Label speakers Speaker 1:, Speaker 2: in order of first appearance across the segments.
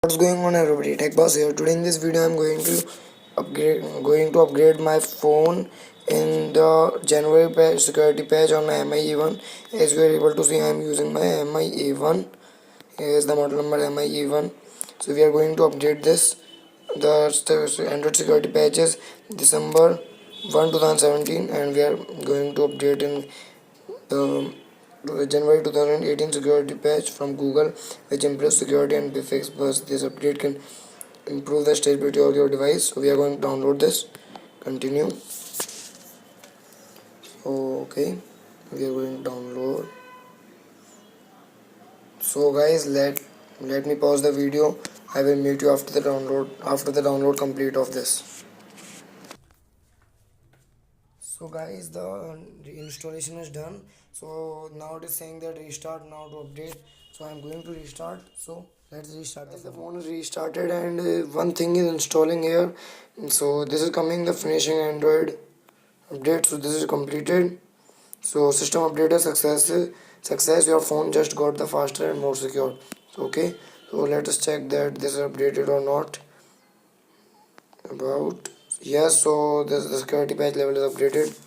Speaker 1: What's going on, everybody? Tech Boss here. Today in this video I'm going to upgrade my phone in the January security patch on my MIE1. As you are able to see, I'm using my MIE1. Here is the model number MIE1. So we are going to update this. The Android security patch is December 1, 2017, and we are going to update in the January 2018 security patch from Google, which improves security and fix bugs. This update can improve the stability of your device. So we are going to download this. Continue. Okay, we are going to download. So guys, let me pause the video. I will meet you after the download complete of this. So guys, the installation is done. So now it is saying that restart now to update. So I'm going to restart. So let's restart the phone is restarted, and one thing is installing here. So this is coming the finishing Android update. So this is completed. So system update is success. Your phone just got the faster and more secure. Okay, so let us check that this is updated or not. About yes, so the security patch level is updated.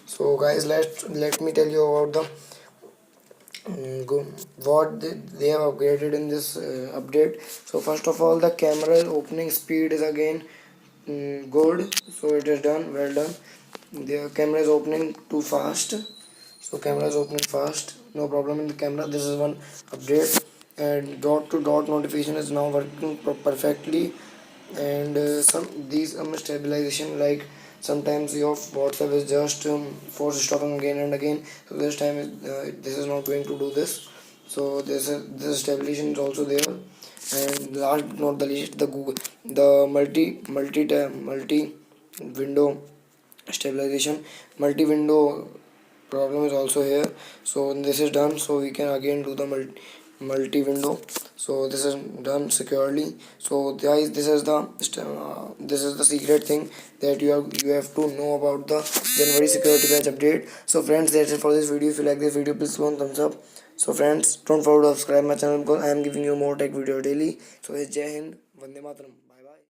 Speaker 1: So guys, let me tell you about the what they have upgraded in this update. So first of all, the camera opening speed is again good. So it is done, well done. The camera is opening too fast. So camera is opening fast, no problem in the camera. This is one update, and dot to dot notification is now working perfectly. And some these stabilization, like sometimes your WhatsApp is just force stopping again and again. So this time this is not going to do this. So this stabilization is also there. And last but not the least, the Google, the multi window stabilization, multi window problem is also here. So this is done, so we can again do the multi window. So this is done securely. So guys, this is the secret thing that you have to know about the January security patch update. So friends, that's it for this video. If you like this video, please one thumbs up. So friends, don't forget to subscribe my channel because I am giving you more tech video daily. So it's Jai Hind, Vande Mataram.